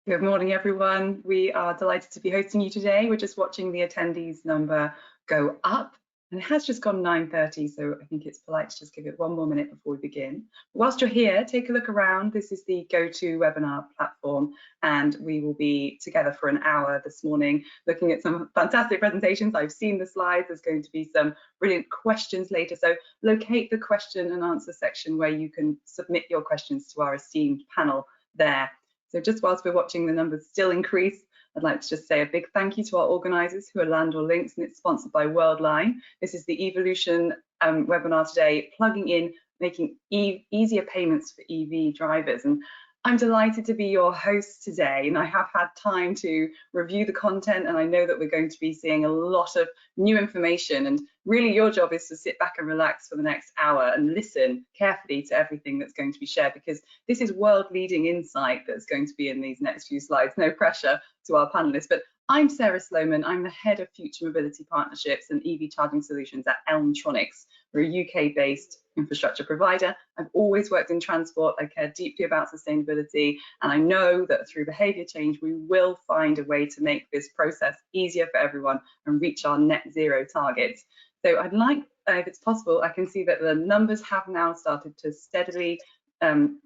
Good morning, everyone. We are delighted to be hosting you today. We're just watching the attendees number go up, and it has just gone 9:30, so I think it's polite to just give it one more minute before we begin. Whilst you're here, take a look around. This is the GoToWebinar platform, and we will be together for an hour this morning looking at some fantastic presentations. I've seen the slides. There's going to be some brilliant questions later, so locate the question and answer section where you can submit your questions to our esteemed panel there. So just whilst we're watching the numbers still increase, I'd like to just say a big thank you to our organisers who are Landor Links, and it's sponsored by Worldline. This is the Evolution webinar today, plugging in, making easier payments for EV drivers. And I'm delighted to be your host today, and I have had time to review the content, and I know that we're going to be seeing a lot of new information, and really your job is to sit back and relax for the next hour and listen carefully to everything that's going to be shared, because this is world-leading insight that's going to be in these next few slides. No pressure to our panelists, but I'm Sarah Sloman. I'm the Head of Future Mobility Partnerships and EV Charging Solutions at Elmtronics. We're a UK-based infrastructure provider. I've always worked in transport. I care deeply about sustainability, and I know that through behaviour change, we will find a way to make this process easier for everyone and reach our net zero targets. So I'd like, if it's possible, I can see that the numbers have now started to steadily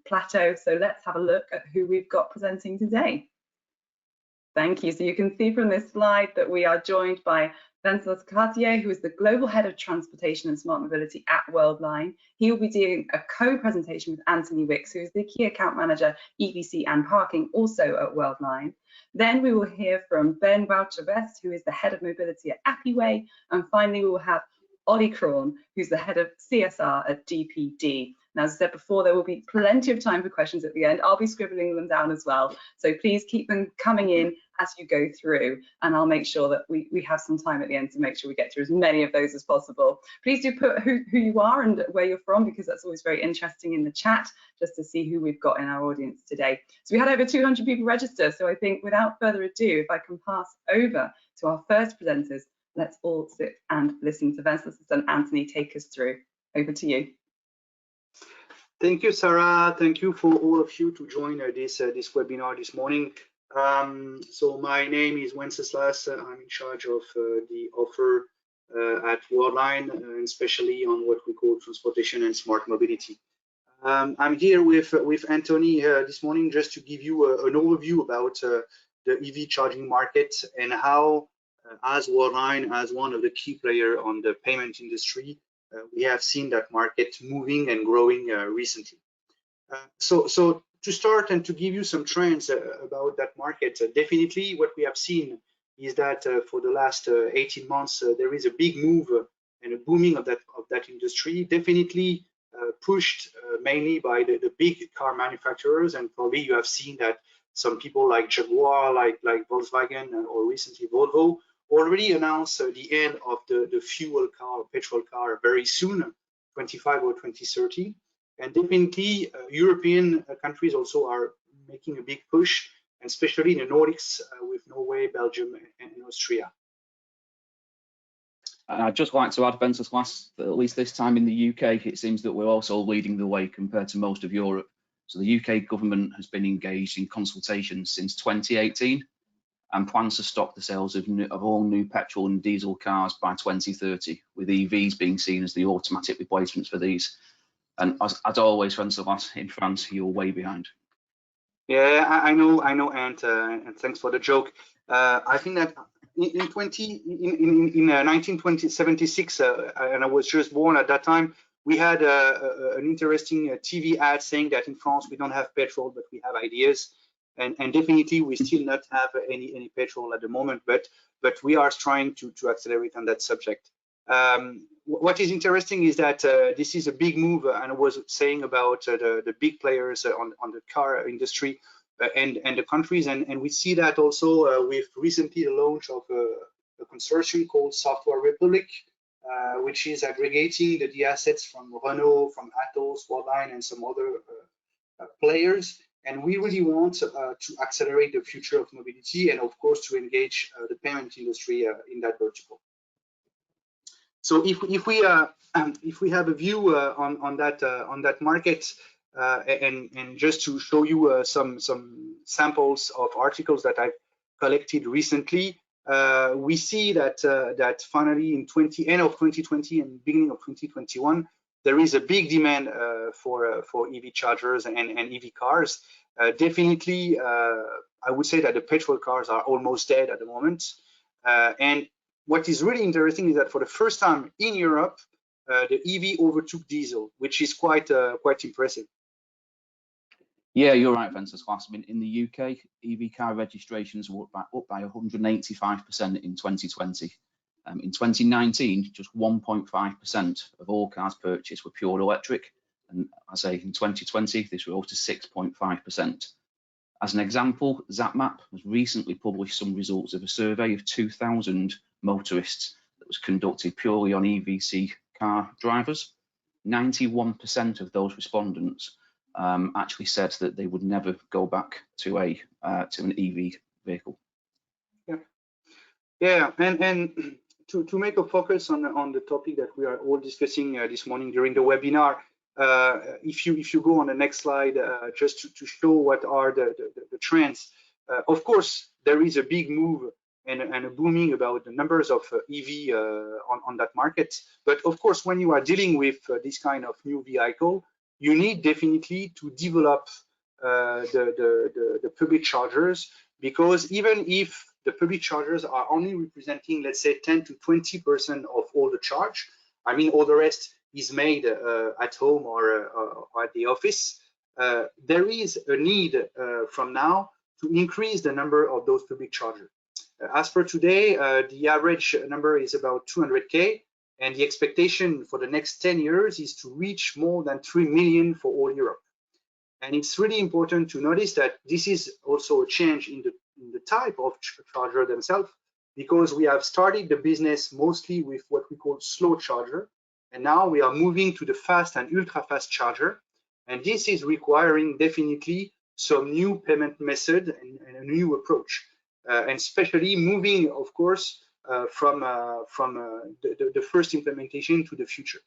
plateau. So let's have a look at who we've got presenting today. Thank you. So you can see from this slide that we are joined by Wenceslaus Cartier, who is the Global Head of Transportation and Smart Mobility at Worldline. He will be doing a co-presentation with Anthony Wicks, who is the Key Account Manager, EVC and Parking, also at Worldline. Then we will hear from Ben Boucher-Vest, who is the Head of Mobility at Appiway. And finally, we will have Ollie Crawn, who's the Head of CSR at DPD. Now, as I said before, there will be plenty of time for questions at the end. I'll be scribbling them down as well. So please keep them coming in as you go through, and I'll make sure that we have some time at the end to make sure we get through as many of those as possible. Please do put who you are and where you're from, because that's always very interesting in the chat, just to see who we've got in our audience today. So we had over 200 people register, so I think without further ado, if I can pass over to our first presenters, let's all sit and listen to Wenceslaus and Anthony take us through. Over to you. Thank you, Sarah. Thank you for all of you to join this webinar this morning. So my name is Wenceslaus. I'm in charge of the offer at Worldline, and especially on what we call transportation and smart mobility. I'm here with Anthony this morning just to give you an overview about the EV charging market and how, as Worldline, as one of the key players on the payment industry, we have seen that market moving and growing recently. So to start and to give you some trends about that market, definitely what we have seen is that for the last 18 months, there is a big move and a booming of that industry, definitely pushed mainly by the big car manufacturers. And probably you have seen that some people like Jaguar, like Volkswagen, or recently Volvo, already announced the end of the fuel car, petrol car, very soon, 25 or 2030. And definitely European countries also are making a big push, and especially in the Nordics with Norway, Belgium, and Austria. I'd just like to add, Wenceslaus, that at least this time in the UK, it seems that we're also leading the way compared to most of Europe. So the UK government has been engaged in consultation since 2018 and plans to stop the sales of all new petrol and diesel cars by 2030, with EVs being seen as the automatic replacements for these. And as always, Wenceslaus, in France, you're way behind. Yeah, I know, and thanks for the joke. I think that in 1976, and I was just born at that time, we had an interesting TV ad saying that in France we don't have petrol, but we have ideas. And definitely we still not have any petrol at the moment, but we are trying to accelerate on that subject. What is interesting is that this is a big move, and I was saying about the big players on the car industry and the countries, and we see that also with recently the launch of a consortium called Software Republic, which is aggregating the assets from Renault, from Atos, Worldline, and some other players. And we really want to accelerate the future of mobility, and of course to engage the payment industry in that vertical. So if we have a view on that market, And just to show you some samples of articles that I've collected recently, we see that that finally in end of 2020 and beginning of 2021, there is a big demand for EV chargers and EV cars. Definitely, I would say that the petrol cars are almost dead at the moment. And what is really interesting is that for the first time in Europe, the EV overtook diesel, which is quite impressive. Yeah, you're right, Wenceslas. I mean, in the UK, EV car registrations were up by 185% in 2020. In 2019, just 1.5% of all cars purchased were pure electric. And I say in 2020, this rose to 6.5%. As an example, ZapMap has recently published some results of a survey of 2,000 motorists that was conducted purely on EVC car drivers. 91% of those respondents actually said that they would never go back to an EV vehicle. Yeah, and to make a focus on the topic that we are all discussing this morning during the webinar, if you go on the next slide, just to show what are the trends. Of course, there is a big move and a booming about the numbers of EV on that market. But of course, when you are dealing with this kind of new vehicle, you need definitely to develop the public chargers, because even if the public chargers are only representing, let's say, 10 to 20% of all the charge, I mean, all the rest is made at home or at the office, there is a need from now to increase the number of those public chargers. As per today, the average number is about 200K, and the expectation for the next 10 years is to reach more than 3 million for all Europe. And it's really important to notice that this is also a change in the type of charger themselves, because we have started the business mostly with what we call slow charger, and now we are moving to the fast and ultra fast charger, and this is requiring definitely some new payment method and a new approach, and especially moving, of course, from the first implementation to the future.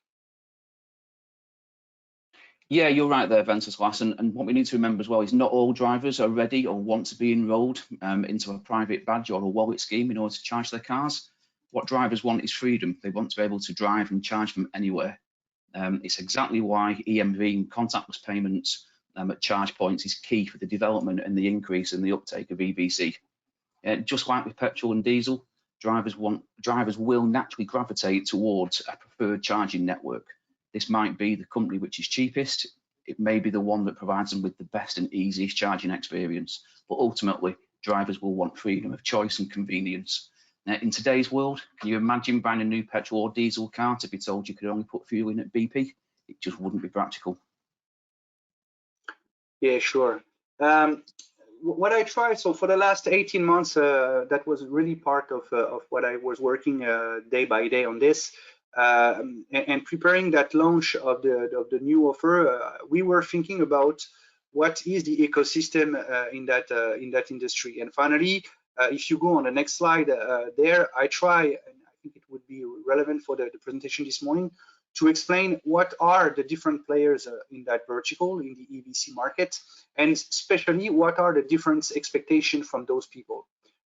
Yeah, you're right there, Wenceslas. And what we need to remember as well is not all drivers are ready or want to be enrolled into a private badge or a wallet scheme in order to charge their cars. What drivers want is freedom. They want to be able to drive and charge from anywhere. It's exactly why EMV and contactless payments at charge points is key for the development and the increase in the uptake of EVC. Just like with petrol and diesel, drivers will naturally gravitate towards a preferred charging network. This might be the company which is cheapest. It may be the one that provides them with the best and easiest charging experience. But ultimately, drivers will want freedom of choice and convenience. Now, in today's world, can you imagine buying a new petrol or diesel car to be told you could only put fuel in at BP? It just wouldn't be practical. Yeah, sure. What I tried, so for the last 18 months, that was really part of what I was working day by day on this. And preparing that launch of the new offer, we were thinking about what is the ecosystem in that industry. And finally, if you go on the next slide, there I try, and I think it would be relevant for the presentation this morning, to explain what are the different players in that vertical in the EVC market, and especially what are the different expectations from those people.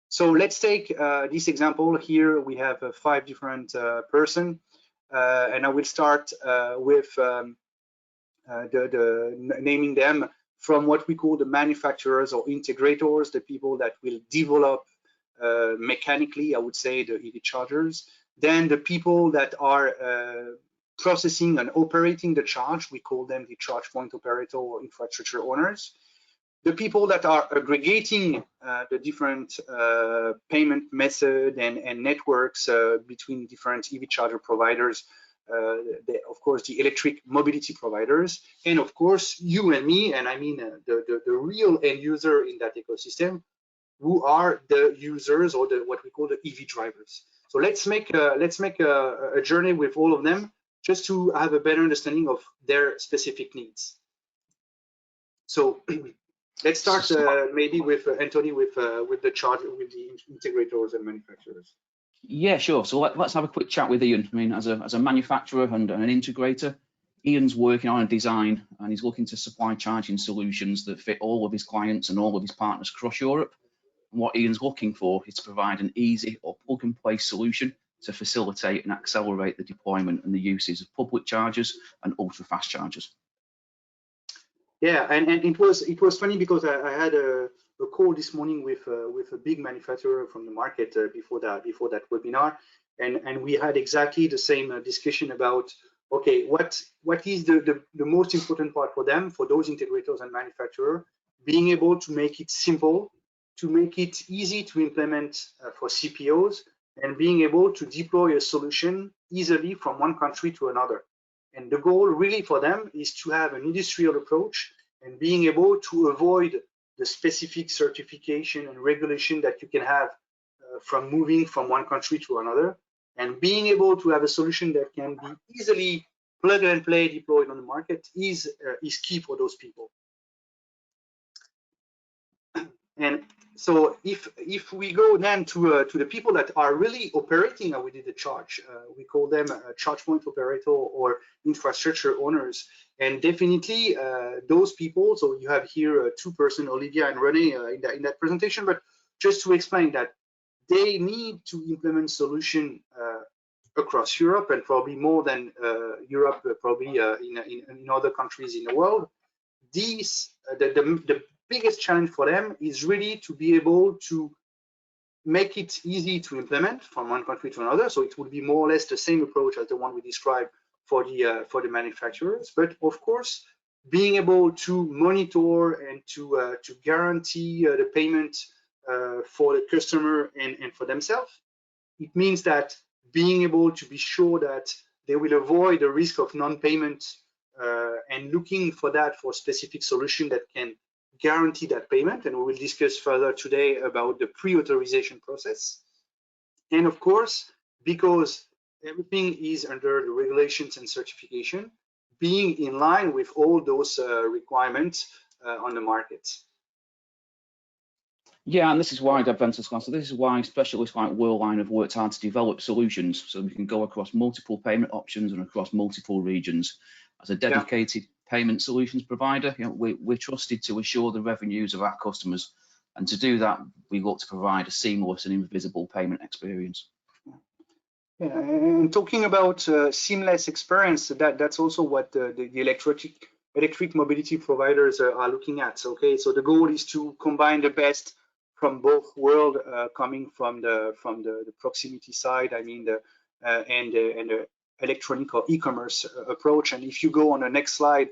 So let's take this example here. We have 5 different person. And I will start with naming them from what we call the manufacturers or integrators, the people that will develop mechanically, I would say, the EV chargers. Then the people that are processing and operating the charge, we call them the charge point operator or infrastructure owners. The people that are aggregating the different payment method and networks between different EV charger providers, of course, the electric mobility providers, and of course, you and me, and I mean the real end user in that ecosystem, who are the users or what we call the EV drivers. So let's make a journey with all of them, just to have a better understanding of their specific needs. So let's start maybe with Anthony with the charger, with the integrators and manufacturers. Yeah, sure. So let's have a quick chat with Ian. I mean, as a manufacturer and an integrator, Ian's working on a design and he's looking to supply charging solutions that fit all of his clients and all of his partners across Europe. And what Ian's looking for is to provide an easy or plug and play solution to facilitate and accelerate the deployment and the uses of public chargers and ultra fast chargers. Yeah, and it was funny because I had a call this morning with a big manufacturer from the market before that webinar, and we had exactly the same discussion about, okay, what is the most important part for them, for those integrators and manufacturers, being able to make it simple, to make it easy to implement for CPOs, and being able to deploy a solution easily from one country to another. And the goal really for them is to have an industrial approach and being able to avoid the specific certification and regulation that you can have from moving from one country to another, and being able to have a solution that can be easily plug and play deployed on the market is key for those people. And so if we go then to the people that are really operating within the charge, we call them charge point operator or infrastructure owners, and definitely those people. So you have here two persons, Olivia and Rene, in that presentation. But just to explain that they need to implement solution across Europe and probably more than Europe, probably in other countries in the world. These the biggest challenge for them is really to be able to make it easy to implement from one country to another. So it would be more or less the same approach as the one we described for the manufacturers. But of course, being able to monitor and to guarantee the payment for the customer and for themselves, it means that being able to be sure that they will avoid the risk of non-payment and looking for that for specific solution that can guarantee that payment, and we will discuss further today about the pre-authorization process. And of course, because everything is under the regulations and certification, being in line with all those requirements on the market. Yeah, and this is why Adventus Class, so this is why specialists like Worldline have worked hard to develop solutions so we can go across multiple payment options and across multiple regions. As a dedicated payment solutions provider, we're trusted to assure the revenues of our customers, and to do that, we look to provide a seamless and invisible payment experience. Yeah, and talking about seamless experience, that's also what the electric mobility providers are looking at. Okay, so the goal is to combine the best from both worlds, coming from the proximity side. I mean and the electronic or e-commerce approach. And if you go on the next slide,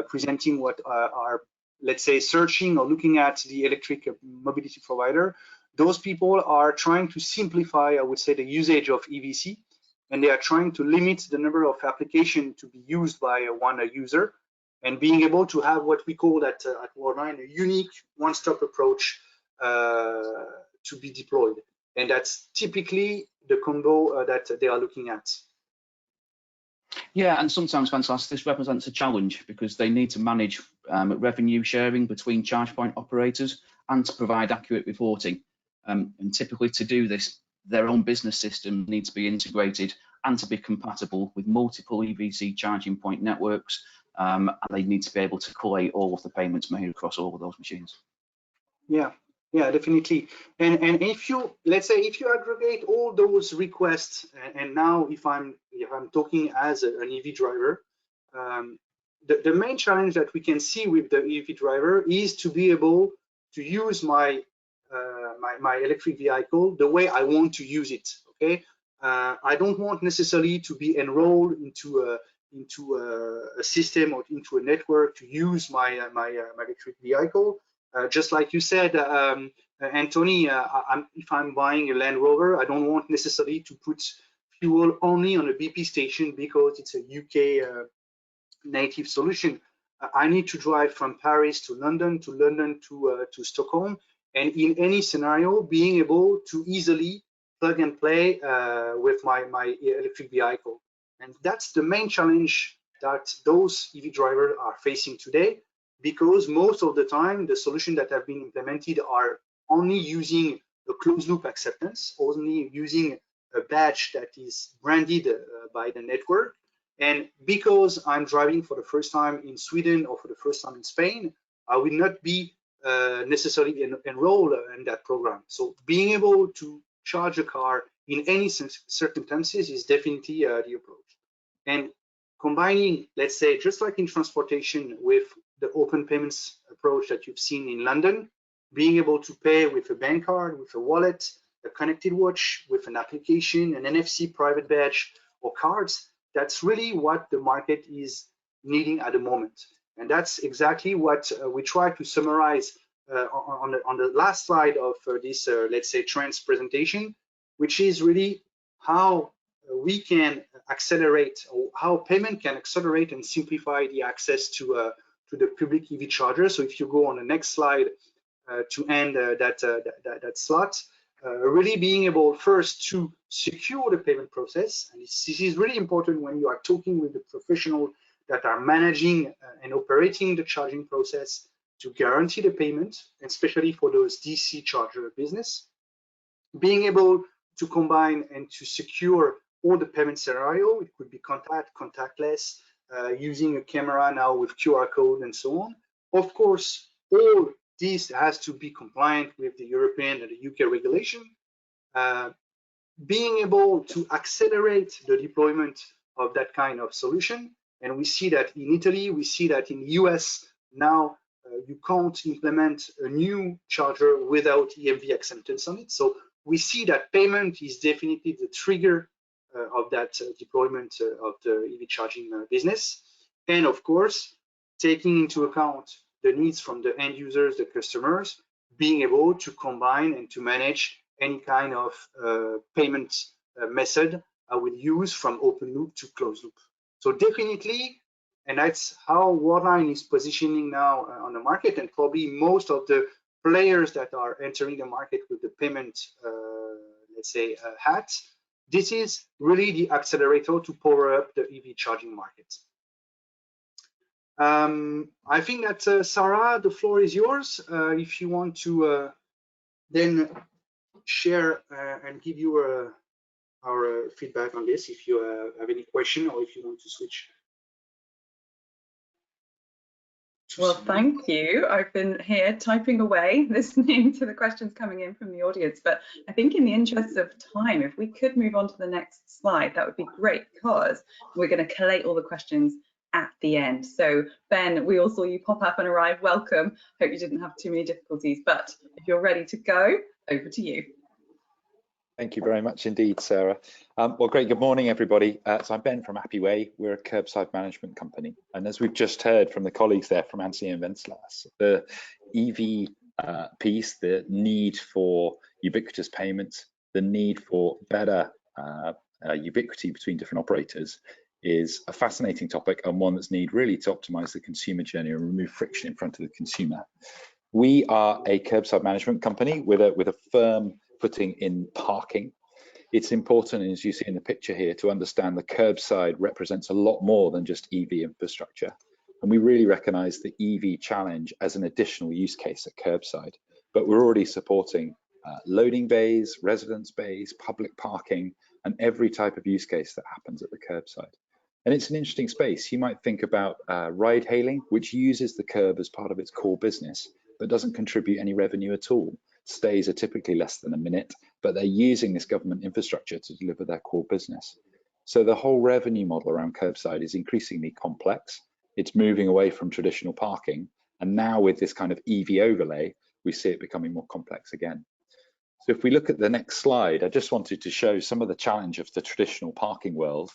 presenting what are, let's say, searching or looking at the electric mobility provider, those people are trying to simplify, I would say, the usage of EVC, and they are trying to limit the number of applications to be used by one user, and being able to have what we call at Worldline a unique one-stop approach to be deployed. And that's typically the combo that they are looking at. Yeah, and sometimes, Venceslas, this represents a challenge because they need to manage revenue sharing between charge point operators and to provide accurate reporting. And typically to do this, their own business system needs to be integrated and to be compatible with multiple EVC charging point networks, and they need to be able to collate all of the payments made across all of those machines. Yeah, definitely. And if you, let's say, if you aggregate all those requests, and now if I'm talking as an EV driver, the main challenge that we can see with the EV driver is to be able to use my my electric vehicle the way I want to use it. Okay, I don't want necessarily to be enrolled into a system or into a network to use my electric vehicle. Just like you said, Anthony, if I'm buying a Land Rover, I don't want necessarily to put fuel only on a BP station because it's a UK native solution. I need to drive from Paris to London to Stockholm, and in any scenario, being able to easily plug and play with my electric vehicle. And that's the main challenge that those EV drivers are facing today, because most of the time the solutions that have been implemented are only using a closed loop acceptance, only using a badge that is branded by the network, And because I'm driving for the first time in Sweden or for the first time in Spain, I will not be necessarily enrolled in that program. So being able to charge a car in any circumstances is definitely the approach. And combining, let's say, just like in transportation with the open payments approach that you've seen in London, being able to pay with a bank card, with a wallet, a connected watch, with an application, an NFC private badge, or cards, that's really what the market is needing at the moment. And that's exactly what we try to summarize on the last slide of this, let's say, trends presentation, which is really how we can accelerate, or how payment can accelerate and simplify the access to the public EV charger. So if you go on the next slide to end that slot, really being able first to secure the payment process. And this is really important when you are talking with the professional that are managing and operating the charging process, to guarantee the payment, especially for those DC charger business. Being able to combine and to secure all the payment scenario, it could be contactless, using a camera now with QR code and so on. Of course, all this has to be compliant with the European and the UK regulation. Being able to accelerate the deployment of that kind of solution. And we see that in Italy, we see that in the US now, you can't implement a new charger without EMV acceptance on it. So we see that payment is definitely the trigger of that deployment of the EV charging business. And of course, taking into account the needs from the end users, the customers, being able to combine and to manage any kind of payment method I will use, from open loop to closed loop. So definitely, and that's how Worldline is positioning now on the market, and probably most of the players that are entering the market with the payment, let's say, hat. This is really the accelerator to power up the EV charging market. I think that Sarah, the floor is yours. If you want to then share and give you our feedback on this, if you have any question, or if you want to switch. Well, thank you. I've been here typing away, listening to the questions coming in from the audience. But I think in the interest of time, if we could move on to the next slide, that would be great, because we're going to collate all the questions at the end. So Ben, we all saw you pop up and arrive. Welcome. Hope you didn't have too many difficulties, but if you're ready to go, over to you. Thank you very much indeed, Sarah. Well, great. Good morning, everybody. So I'm Ben from Happyway. We're a curbside management company. And as we've just heard from the colleagues there from Anthony and Wenceslas, the EV piece, the need for ubiquitous payments, the need for better ubiquity between different operators is a fascinating topic, and one that's needed really to optimize the consumer journey and remove friction in front of the consumer. We are a curbside management company with a firm footing in parking. It's important, as you see in the picture here, to understand the curbside represents a lot more than just EV infrastructure. And we really recognize the EV challenge as an additional use case at curbside. But we're already supporting loading bays, residence bays, public parking, and every type of use case that happens at the curbside. And it's an interesting space. You might think about ride hailing, which uses the curb as part of its core business, but doesn't contribute any revenue at all. Stays are typically less than a minute, but they're using this government infrastructure to deliver their core business. So the whole revenue model around curbside is increasingly complex. It's moving away from traditional parking. And now with this kind of EV overlay, we see it becoming more complex again. So if we look at the next slide, I just wanted to show some of the challenge of the traditional parking world.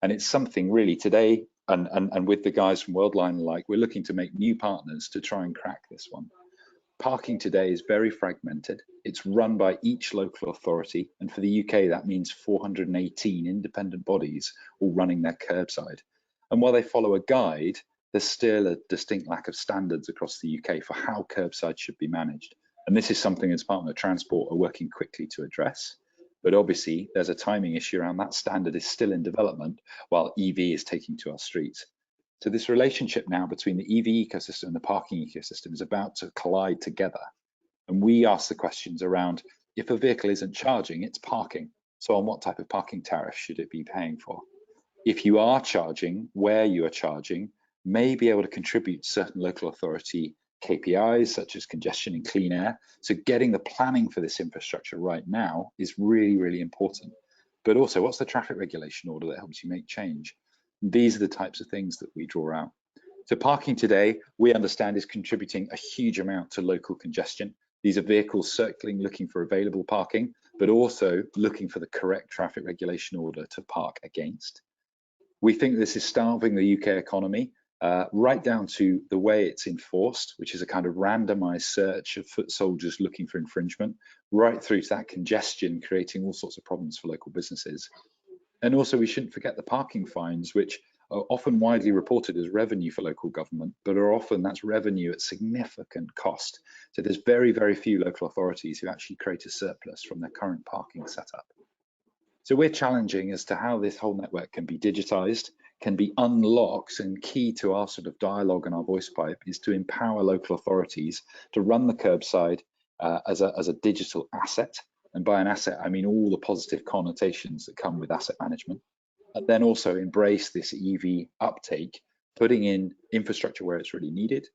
And it's something really today, and with the guys from Worldline alike, we're looking to make new partners to try and crack this one. Parking today is very fragmented. It's run by each local authority. And for the UK, that means 418 independent bodies all running their curbside. And while they follow a guide, there's still a distinct lack of standards across the UK for how curbside should be managed. And this is something as Department of Transport are working quickly to address. But obviously, there's a timing issue around that. Standard is still in development while EV is taking to our streets. So this relationship now between the EV ecosystem and the parking ecosystem is about to collide together. And we ask the questions around, if a vehicle isn't charging, it's parking. So on what type of parking tariff should it be paying for? If you are charging, where you are charging may be able to contribute to certain local authority KPIs, such as congestion and clean air. So getting the planning for this infrastructure right now is really, really important. But also, what's the traffic regulation order that helps you make change? These are the types of things that we draw out. So parking today, we understand, is contributing a huge amount to local congestion. These are vehicles circling, looking for available parking, but also looking for the correct traffic regulation order to park against. We think this is starving the UK economy, right down to the way it's enforced, which is a kind of randomized search of foot soldiers looking for infringement, right through to that congestion, creating all sorts of problems for local businesses. And also, we shouldn't forget the parking fines, which are often widely reported as revenue for local government, but are often that's revenue at significant cost. So there's very, very few local authorities who actually create a surplus from their current parking setup. So we're challenging as to how this whole network can be digitized, can be unlocked, and key to our sort of dialogue and our voice pipe is to empower local authorities to run the curbside as a digital asset. And by an asset, I mean all the positive connotations that come with asset management. And then also embrace this EV uptake, putting in infrastructure where it's really needed,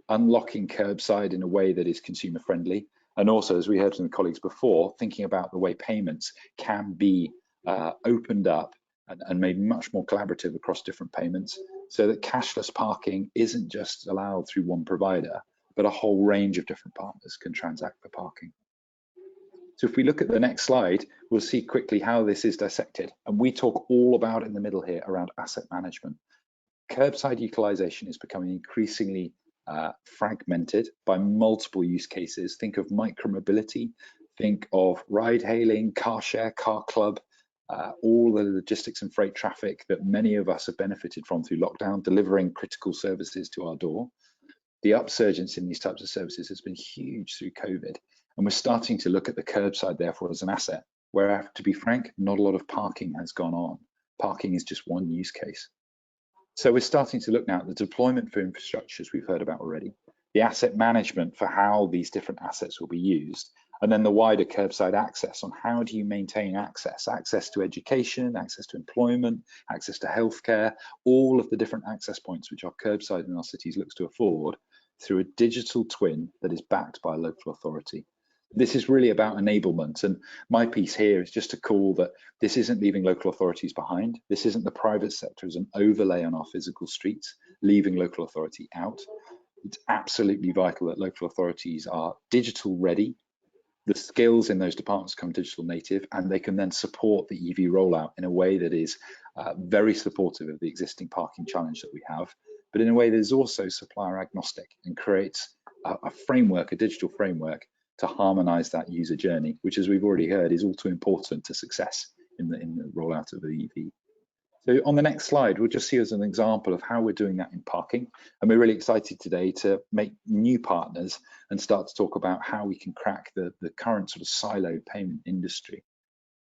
unlocking curbside in a way that is consumer friendly. And also, as we heard from the colleagues before, thinking about the way payments can be opened up and made much more collaborative across different payments, so that cashless parking isn't just allowed through one provider, but a whole range of different partners can transact for parking. So if we look at the next slide, we'll see quickly how this is dissected. And we talk all about in the middle here around asset management. Curbside utilization is becoming increasingly fragmented by multiple use cases. Think of micromobility, think of ride hailing, car share, car club, all the logistics and freight traffic that many of us have benefited from through lockdown, delivering critical services to our door. The upsurgence in these types of services has been huge through COVID. And we're starting to look at the curbside, therefore, as an asset, where, to be frank, not a lot of parking has gone on. Parking is just one use case. So we're starting to look now at the deployment for infrastructures we've heard about already, the asset management for how these different assets will be used, and then the wider curbside access on how do you maintain access to education, access to employment, access to healthcare, all of the different access points which our curbside in our cities looks to afford through a digital twin that is backed by a local authority. This is really about enablement, and my piece here is just to call that this isn't leaving local authorities behind. This isn't the private sector as an overlay on our physical streets, leaving local authority out. It's absolutely vital that local authorities are digital ready. The skills in those departments become digital native, and they can then support the EV rollout in a way that is very supportive of the existing parking challenge that we have, but in a way that is also supplier agnostic and creates a framework, a digital framework, to harmonize that user journey, which, as we've already heard, is all too important to success in the rollout of the EV. So on the next slide, we'll just see as an example of how we're doing that in parking. And we're really excited today to make new partners and start to talk about how we can crack the current sort of siloed payment industry.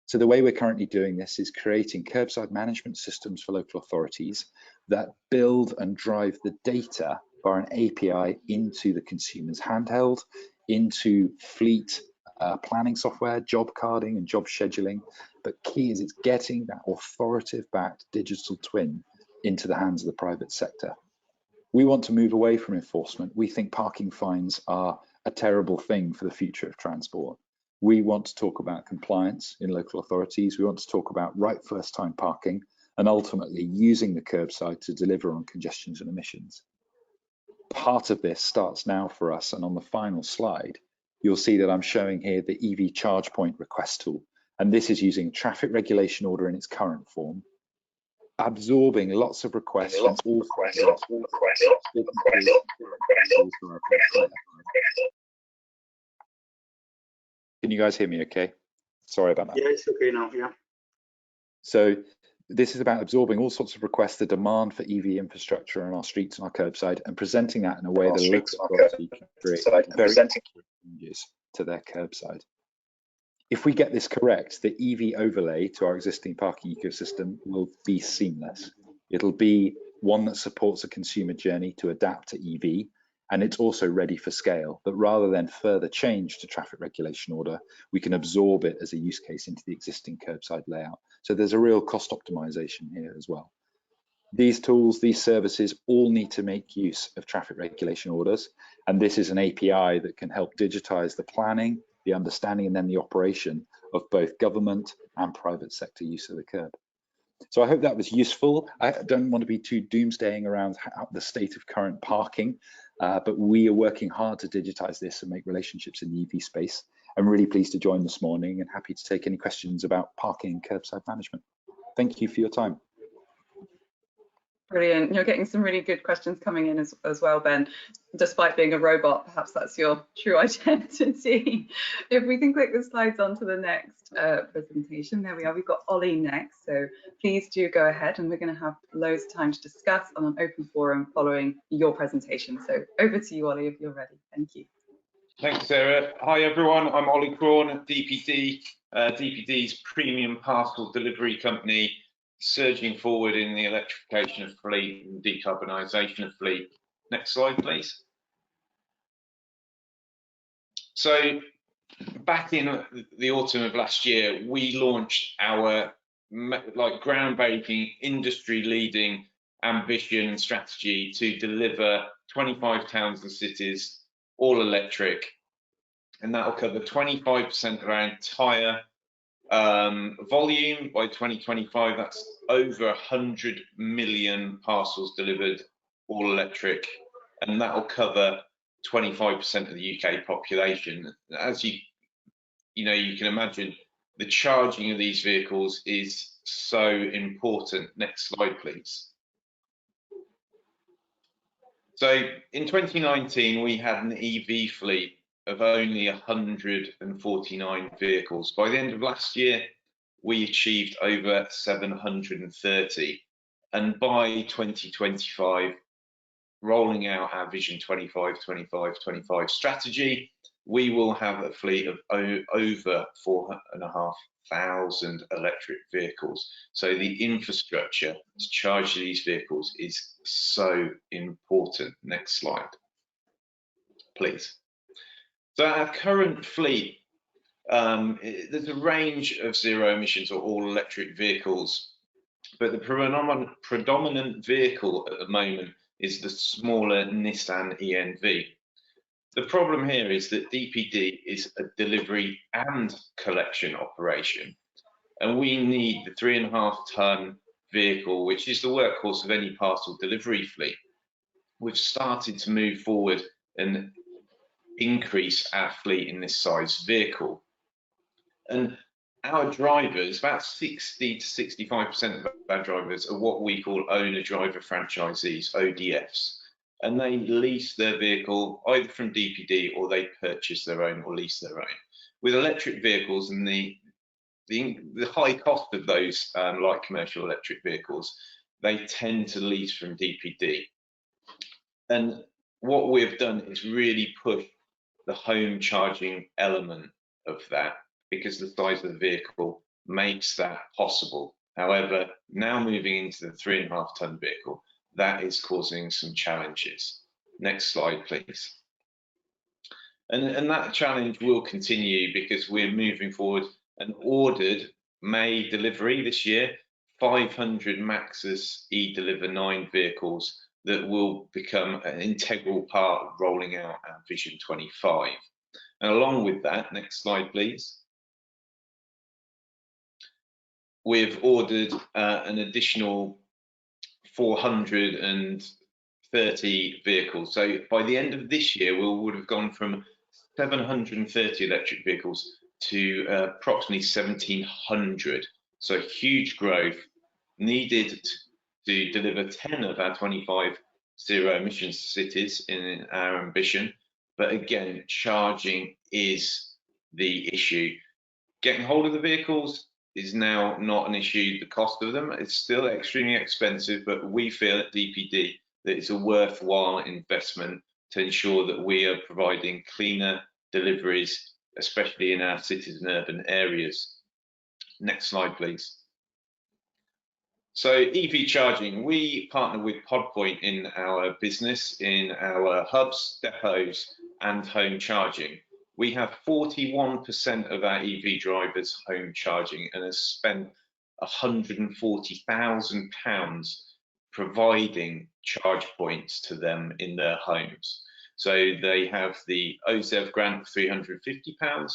So the way we're currently doing this is creating curbside management systems for local authorities that build and drive the data via an API into the consumer's handheld, into fleet planning software, job carding and job scheduling. But key is it's getting that authoritative backed digital twin into the hands of the private sector. We want to move away from enforcement. We think parking fines are a terrible thing for the future of transport. We want to talk about compliance in local authorities. We want to talk about right first time parking and ultimately using the curbside to deliver on congestions and emissions. Part of this starts now for us, and on the final slide, you'll see that I'm showing here the EV charge point request tool. And this is using traffic regulation order in its current form, absorbing lots of requests from all Can you guys hear me okay? Sorry about that. Yeah, it's okay now, yeah. So this is about absorbing all sorts of requests, the demand for EV infrastructure on our streets and our curbside, and presenting that in a way that local authority can create very changes to their curbside. If we get this correct, the EV overlay to our existing parking ecosystem will be seamless. It'll be one that supports a consumer journey to adapt to EV, and it's also ready for scale. But rather than further change to traffic regulation order, we can absorb it as a use case into the existing curbside layout. So there's a real cost optimization here as well. These tools, these services all need to make use of traffic regulation orders. And this is an API that can help digitize the planning, the understanding, and then the operation of both government and private sector use of the curb. So I hope that was useful. I don't want to be too doomsdaying around the state of current parking, but we are working hard to digitize this and make relationships in the EV space. I'm really pleased to join this morning and happy to take any questions about parking and curbside management. Thank you for your time. Brilliant. You're getting some really good questions coming in as well, Ben. Despite being a robot, perhaps that's your true identity. If we can click the slides on to the next presentation, there we are. We've got Ollie next. So please do go ahead, and we're going to have loads of time to discuss on an open forum following your presentation. So over to you, Ollie, if you're ready. Thank you. Thanks, Sarah. Hi, everyone. I'm Ollie Crawn at DPD, DPD's premium parcel delivery company, surging forward in the electrification of fleet and decarbonisation of fleet. Next slide, please. So back in the autumn of last year, we launched our groundbreaking, industry-leading ambition and strategy to deliver 25 towns and cities all electric, and that will cover 25% of our entire volume by 2025. That's over 100 million parcels delivered all electric, and that will cover 25% of the UK population. As you can imagine, the charging of these vehicles is so important. Next slide, please. So in 2019, we had an EV fleet of only 149 vehicles. By the end of last year, we achieved over 730. And by 2025, rolling out our Vision 25-25-25 strategy, we will have a fleet of over 4,500 electric vehicles. So the infrastructure to charge these vehicles is so important. Next slide, please. So our current fleet, there's a range of zero emissions or all electric vehicles, but the predominant vehicle at the moment is the smaller Nissan ENV. The problem here is that DPD is a delivery and collection operation, and we need the 3.5-ton vehicle, which is the workhorse of any parcel delivery fleet. We've started to move forward and increase our fleet in this size vehicle. And our drivers, about 60 to 65% of our drivers are what we call owner-driver franchisees, ODFs. And they lease their vehicle either from DPD or they purchase their own or lease their own. With electric vehicles and the high cost of those light commercial electric vehicles, they tend to lease from DPD. And what we've done is really push the home charging element of that, because the size of the vehicle makes that possible. However, now moving into the 3.5-ton vehicle, that is causing some challenges. Next slide, please. And that challenge will continue because we're moving forward and ordered May delivery this year, 500 Maxus eDeliver 9 vehicles that will become an integral part of rolling out our Vision 25. And along with that, next slide, please. We've ordered an additional 430 vehicles. So by the end of this year, we would have gone from 730 electric vehicles to approximately 1,700. So huge growth needed to deliver 10 of our 25 zero emissions cities in our ambition. But again, charging is the issue. Getting hold of the vehicles is now not an issue. The cost of them is still extremely expensive, but we feel at DPD that it's a worthwhile investment to ensure that we are providing cleaner deliveries, especially in our cities and urban areas. Next slide, please. So EV charging, we partner with PodPoint in our business, in our hubs, depots and home charging. We have 41% of our EV drivers home charging and have spent £140,000 providing charge points to them in their homes. So they have the OZEV grant of £350,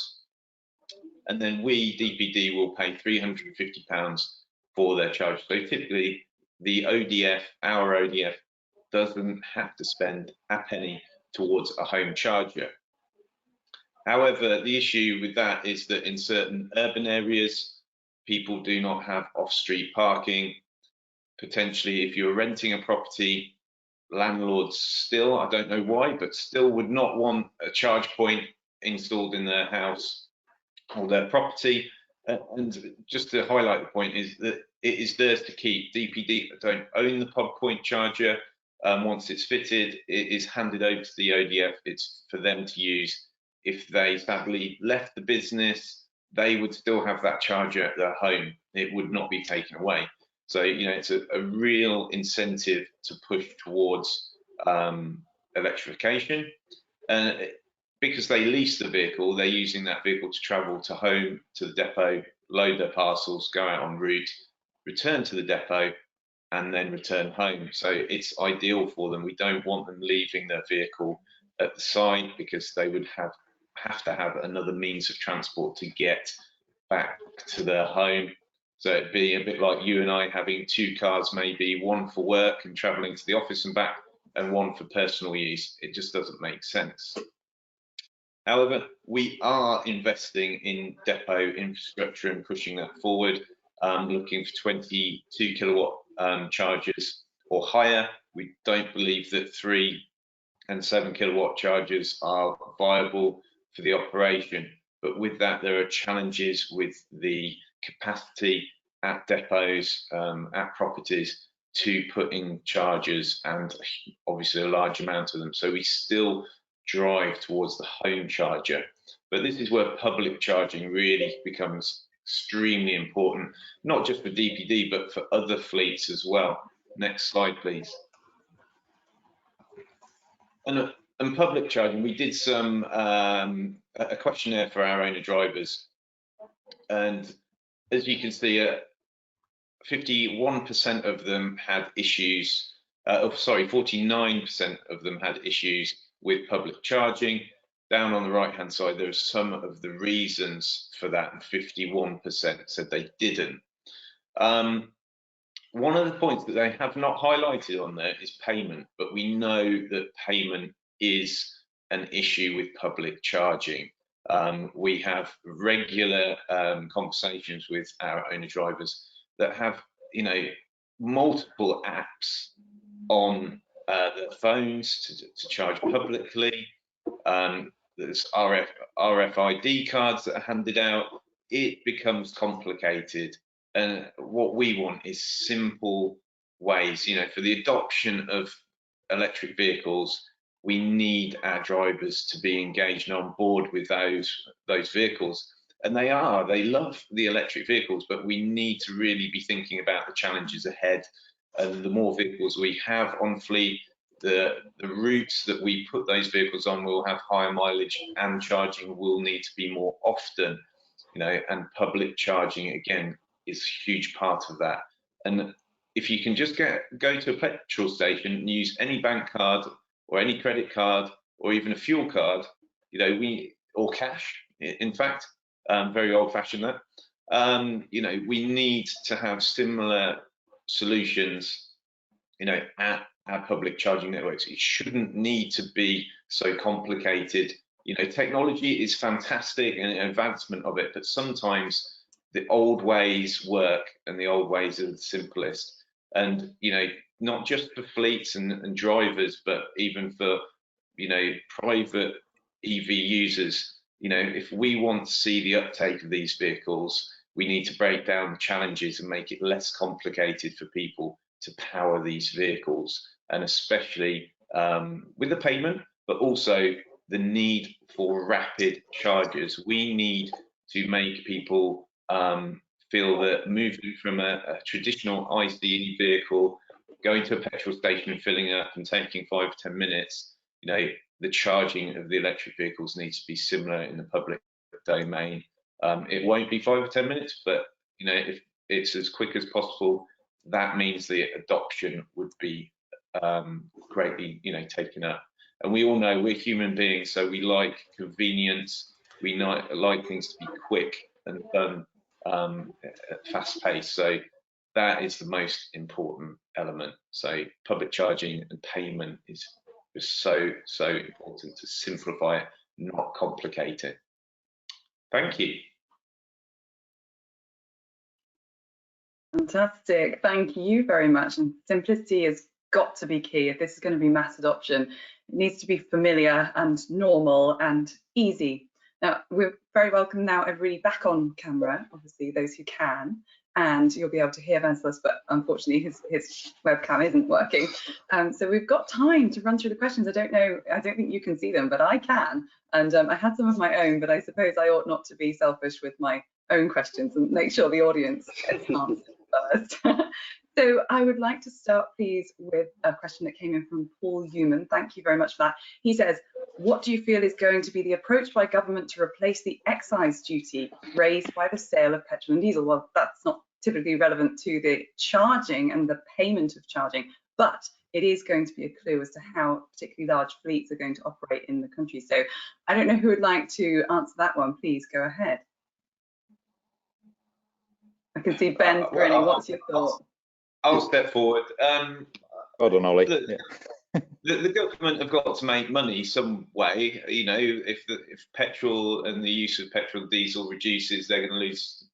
and then we, DPD, will pay £350 for their charge. So typically the ODF, our ODF, doesn't have to spend a penny towards a home charger. However, the issue with that is that in certain urban areas, people do not have off-street parking. Potentially, if you're renting a property, landlords still, I don't know why, but still would not want a charge point installed in their house or their property. And just to highlight the point is that it is theirs to keep. DPD don't own the pod point charger. Once it's fitted, it is handed over to the ODF. It's for them to use. If they sadly left the business, they would still have that charger at their home. It would not be taken away. So, you know, it's a real incentive to push towards electrification. And because they lease the vehicle, they're using that vehicle to travel to home, to the depot, load their parcels, go out en route, return to the depot, and then return home. So it's ideal for them. We don't want them leaving their vehicle at the side, because they would have to have another means of transport to get back to their home. So it'd be a bit like you and I having two cars, maybe one for work and traveling to the office and back, and one for personal use. It just doesn't make sense. However, we are investing in depot infrastructure and pushing that forward, looking for 22 kilowatt chargers or higher. We don't believe that 3 and 7 kilowatt chargers are viable for the operation. But with that, there are challenges with the capacity at depots, at properties, to put in chargers, and obviously a large amount of them. So we still drive towards the home charger. But this is where public charging really becomes extremely important, not just for DPD, but for other fleets as well. Next slide, please. And public charging, we did some a questionnaire for our owner drivers, and as you can see, 51% of them had issues. 49% of them had issues with public charging. Down on the right-hand side, there are some of the reasons for that, and 51% said they didn't. One of the points that they have not highlighted on there is payment, but we know that payment is an issue with public charging. We have regular conversations with our owner drivers that have, you know, multiple apps on their phones to charge publicly. There's RFID cards that are handed out. It becomes complicated, and what we want is simple ways. You know, for the adoption of electric vehicles, we need our drivers to be engaged and on board with those vehicles. And they love the electric vehicles, but we need to really be thinking about the challenges ahead. And the more vehicles we have on fleet, the routes that we put those vehicles on will have higher mileage, and charging will need to be more often, you know, and public charging again is a huge part of that. And if you can just go to a petrol station and use any bank card or any credit card or even a fuel card, you know, or cash, in fact, very old-fashioned that, you know, we need to have similar solutions, you know, at our public charging networks. It shouldn't need to be so complicated. You know, technology is fantastic and advancement of it, but sometimes the old ways work, and the old ways are the simplest. And, you know, not just for fleets and drivers, but even for, you know, private EV users. You know, if we want to see the uptake of these vehicles, we need to break down the challenges and make it less complicated for people to power these vehicles, and especially with the payment, but also the need for rapid chargers. We need to make people feel that moving from a traditional ICE vehicle, going to a petrol station, filling up and taking 5 or 10 minutes, you know, the charging of the electric vehicles needs to be similar in the public domain. It won't be 5 or 10 minutes, but, you know, if it's as quick as possible, that means the adoption would be greatly, taken up. And we all know we're human beings, so we like convenience. We like things to be quick and done at fast pace. So that is the most important element. So public charging and payment is so important to simplify it, not complicate it. Thank you. Fantastic. Thank you very much. And simplicity has got to be key. If this is going to be mass adoption, it needs to be familiar and normal and easy. Now, we're very welcome now everybody back on camera, obviously those who can, and you'll be able to hear Wenceslas, but unfortunately his webcam isn't working. So we've got time to run through the questions. I don't think you can see them, but I can. And I had some of my own, but I suppose I ought not to be selfish with my own questions and make sure the audience gets answered first. So I would like to start, please, with a question that came in from Paul Human. Thank you very much for that. He says, what do you feel is going to be the approach by government to replace the excise duty raised by the sale of petrol and diesel? Well, that's not typically relevant to the charging and the payment of charging, but it is going to be a clue as to how particularly large fleets are going to operate in the country. So I don't know who would like to answer that one. Please go ahead. I can see Ben grinning. What's your thought? I'll step forward. Hold on, Ollie. The government have got to make money some way. If petrol and the use of petrol and diesel reduces, they're going to lose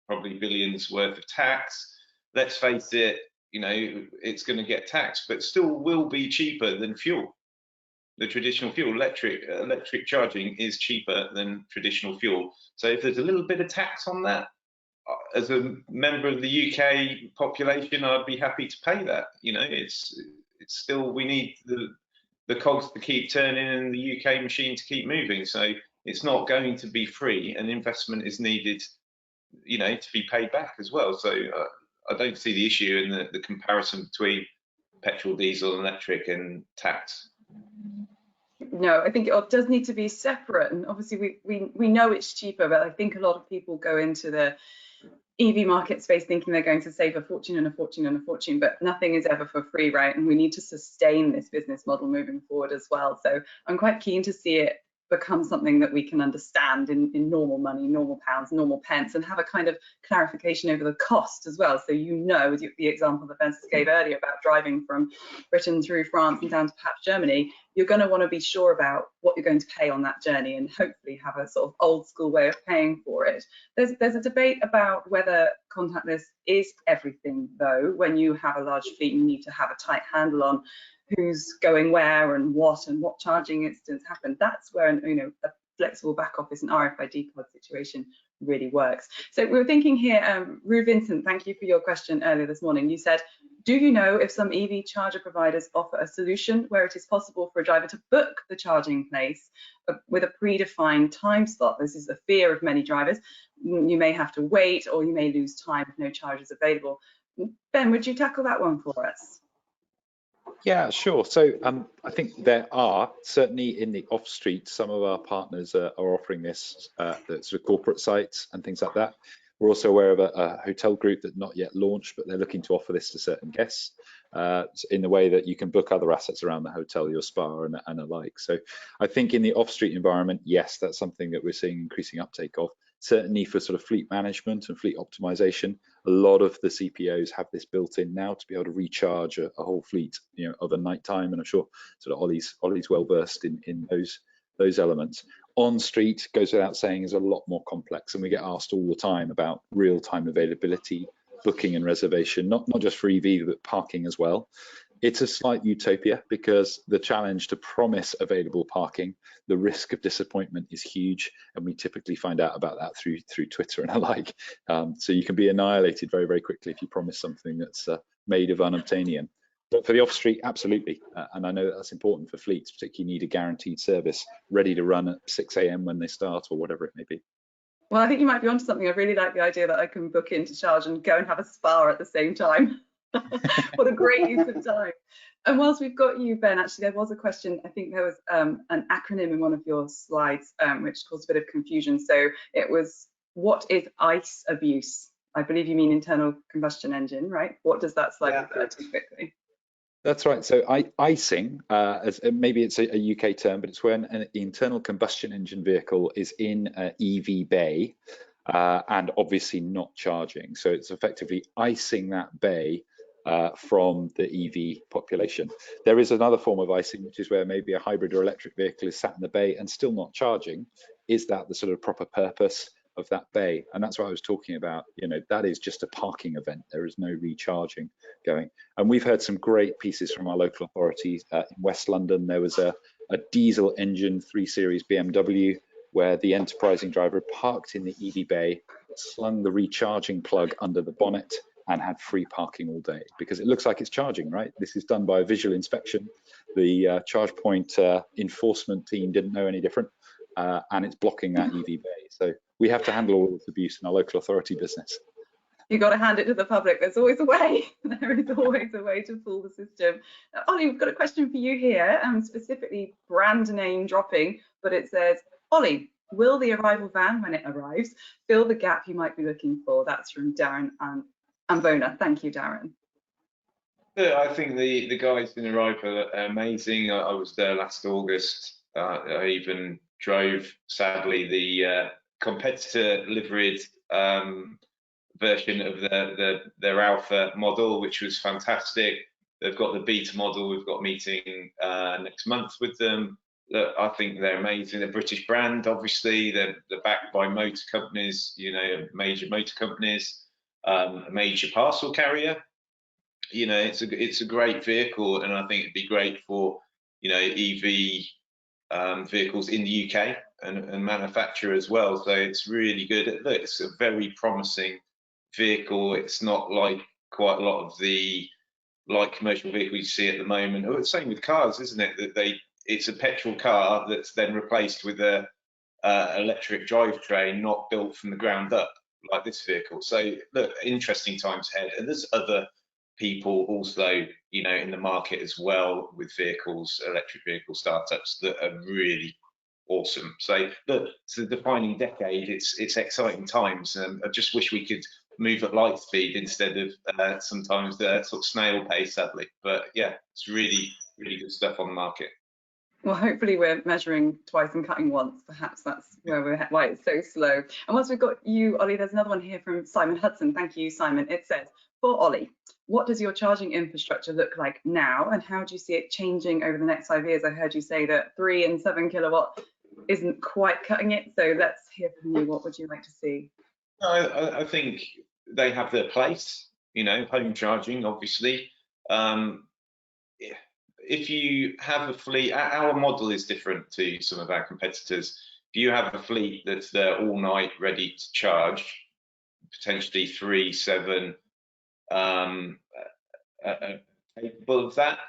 probably billions worth of tax. Let's face it, it's going to get taxed, but still will be cheaper than fuel. The traditional fuel, electric charging is cheaper than traditional fuel. So if there's a little bit of tax on that, as a member of the UK population, I'd be happy to pay that. It's still, we need the cogs to keep turning and the UK machine to keep moving. So it's not going to be free, and investment is needed, to be paid back as well. So I don't see the issue in the comparison between petrol, diesel, electric, and tax. No, I think it does need to be separate, and obviously we know it's cheaper, but I think a lot of people go into the EV market space thinking they're going to save a fortune and a fortune and a fortune, but nothing is ever for free, right? And we need to sustain this business model moving forward as well. So I'm quite keen to see it become something that we can understand in normal money, normal pounds, normal pence, and have a kind of clarification over the cost as well. So the example that Wenceslas gave earlier about driving from Britain through France and down to perhaps Germany, you're going to want to be sure about what you're going to pay on that journey and hopefully have a sort of old school way of paying for it. There's a debate about whether contactless is everything, though. When you have a large fleet, you need to have a tight handle on who's going where and what charging incidents happen. That's where a flexible back office and RFID card situation really works. So we were thinking here, Rue Vincent, thank you for your question earlier this morning. You said, do you know if some EV charger providers offer a solution where it is possible for a driver to book the charging place with a predefined time slot? This is a fear of many drivers. You may have to wait, or you may lose time if no charge is available. Ben, would you tackle that one for us? Yeah, sure. So I think there are, certainly in the off street, some of our partners are offering this, that's sort of corporate sites and things like that. We're also aware of a hotel group that not yet launched, but they're looking to offer this to certain guests in the way that you can book other assets around the hotel, your spa and alike. So I think in the off street environment, yes, that's something that we're seeing increasing uptake of. Certainly for sort of fleet management and fleet optimization, a lot of the CPOs have this built in now to be able to recharge a whole fleet, of a night time. And I'm sure sort of Ollie's well versed in those elements. On street, goes without saying, is a lot more complex, and we get asked all the time about real-time availability, booking and reservation, not just for EV, but parking as well. It's a slight utopia because the challenge to promise available parking, the risk of disappointment is huge, and we typically find out about that through Twitter and alike. So you can be annihilated very, very quickly if you promise something that's made of unobtainium. But for the off-street, absolutely, and I know that's important for fleets, particularly need a guaranteed service ready to run at 6 a.m. when they start, or whatever it may be. Well, I think you might be onto something. I really like the idea that I can book in to charge and go and have a spa at the same time. What a great use of time. And whilst we've got you, Ben, actually, there was a question. I think there was an acronym in one of your slides, which caused a bit of confusion. So it was, what is ICE abuse? I believe you mean internal combustion engine, right? What does that slide Yeah, refer to quickly? That's right. So icing, as maybe it's a UK term, but it's when an internal combustion engine vehicle is in an EV bay and obviously not charging. So it's effectively icing that bay from the EV population. There is another form of icing, which is where maybe a hybrid or electric vehicle is sat in the bay and still not charging. Is that the sort of proper purpose of that bay? And that's what I was talking about. You know, that is just a parking event. There is no recharging going. And we've heard some great pieces from our local authorities. In West London, there was a diesel engine 3 Series BMW where the enterprising driver parked in the EV bay, slung the recharging plug under the bonnet, and had free parking all day because it looks like it's charging, right? This is done by a visual inspection. The ChargePoint enforcement team didn't know any different, and it's blocking that EV bay. So we have to handle all this abuse in our local authority business. You've got to hand it to the public. There's always a way. There is always a way to fool the system. Ollie, we've got a question for you here, specifically brand name dropping, but it says, Ollie, will the arrival van, when it arrives, fill the gap you might be looking for? That's from Darren and Ambona. Thank you, Darren. Yeah, I think the guys in Arrive are amazing. I was there last August. I even drove, sadly, the competitor liveried version of their Alpha model, which was fantastic. They've got the beta model. We've got a meeting next month with them. I think they're amazing. They're a British brand, obviously. They're backed by motor companies, you know, major motor companies, a major parcel carrier. You know, it's a great vehicle, and I think it'd be great for, you know, EV vehicles in the UK and manufacture as well. So it's really good. Look, it's a very promising vehicle. It's not like quite a lot of the light commercial vehicles you see at the moment. Oh, it's the same with cars, isn't it? That it's a petrol car that's then replaced with a electric drivetrain, not built from the ground up like this vehicle. So look, interesting times ahead. And there's other people also, you know, in the market as well with vehicles, electric vehicle startups that are really awesome. So look, it's the defining decade. It's exciting times. I just wish we could move at light speed instead of sometimes the sort of snail pace, sadly. But yeah, it's really good stuff on the market. Well, hopefully we're measuring twice and cutting once. Perhaps that's why it's so slow. And once we've got you, Ollie, there's another one here from Simon Hudson. Thank you, Simon. It says, for Ollie, what does your charging infrastructure look like now, and how do you see it changing over the next 5 years? I heard you say that 3 and 7 kilowatt isn't quite cutting it. So let's hear from you. What would you like to see? I think they have their place, you know, home charging, obviously. If you have a fleet, our model is different to some of our competitors. If you have a fleet that's there all night ready to charge, potentially 3, 7, capable of that,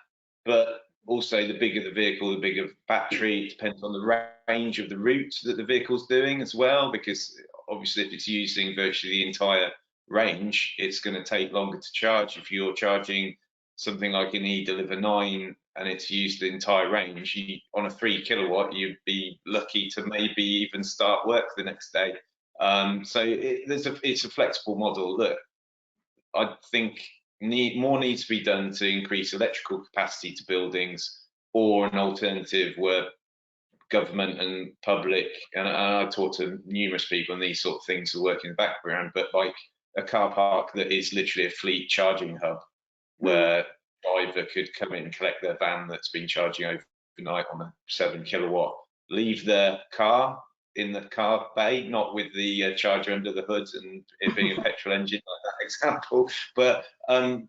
but also the bigger the vehicle, the bigger battery. It depends on the range of the route that the vehicle's doing as well, because obviously if it's using virtually the entire range, it's going to take longer to charge. If you're charging something like an eDeliver 9 and it's used the entire range, on a 3 kilowatt, you'd be lucky to maybe even start work the next day. So it's a flexible model. Look, I think more needs to be done to increase electrical capacity to buildings, or an alternative where government and public, and I talk to numerous people and these sort of things are working in the background, but like a car park that is literally a fleet charging hub where a driver could come in and collect their van that's been charging overnight on a 7 kilowatt, leave their car in the car bay, not with the charger under the hood and it being a petrol engine like that example, but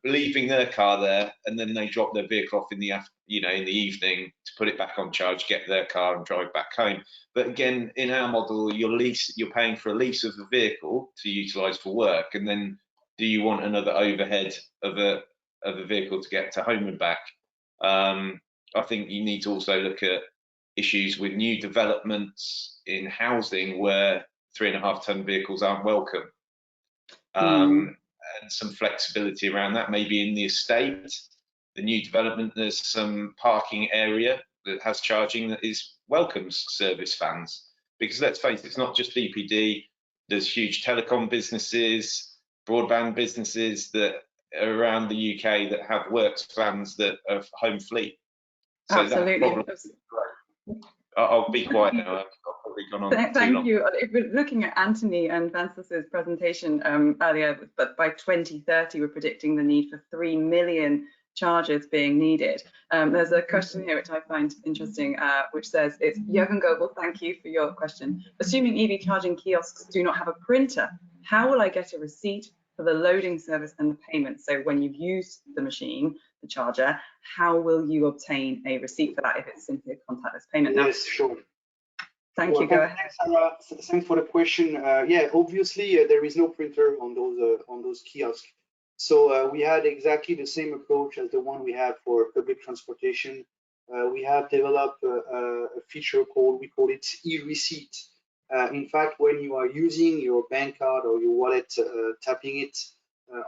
leaving their car there, and then they drop their vehicle off in the evening to put it back on charge, get their car and drive back home. But again, in our model, you're paying for a lease of the vehicle to utilize for work, and then do you want another overhead of a vehicle to get to home and back? I think you need to also look at issues with new developments in housing where 3.5 ton vehicles aren't welcome, and some flexibility around that. Maybe in the estate, the new development, there's some parking area that has charging that welcomes service vans, because let's face it, it's not just DPD. There's huge telecom businesses, broadband businesses that are around the UK that have works plans that are home fleet. So Absolutely. that problem is great. I'll be quiet now. I've probably gone on too long. Thank you. If we're looking at Anthony and Wenceslas's presentation earlier, but by 2030, we're predicting the need for 3 million chargers being needed. There's a question here which I find interesting, which says, it's Jürgen Goebel, thank you for your question. Assuming EV charging kiosks do not have a printer, how will I get a receipt for the loading service and the payment? So when you've used the machine, the charger, how will you obtain a receipt for that if it's simply a contactless payment? Yes, sure. Thank you. Go ahead. Thanks, Sarah. Thanks for the question. Yeah, obviously there is no printer on those kiosks. So we had exactly the same approach as the one we have for public transportation. We have developed a feature we call it e-receipt. In fact, when you are using your bank card or your wallet, tapping it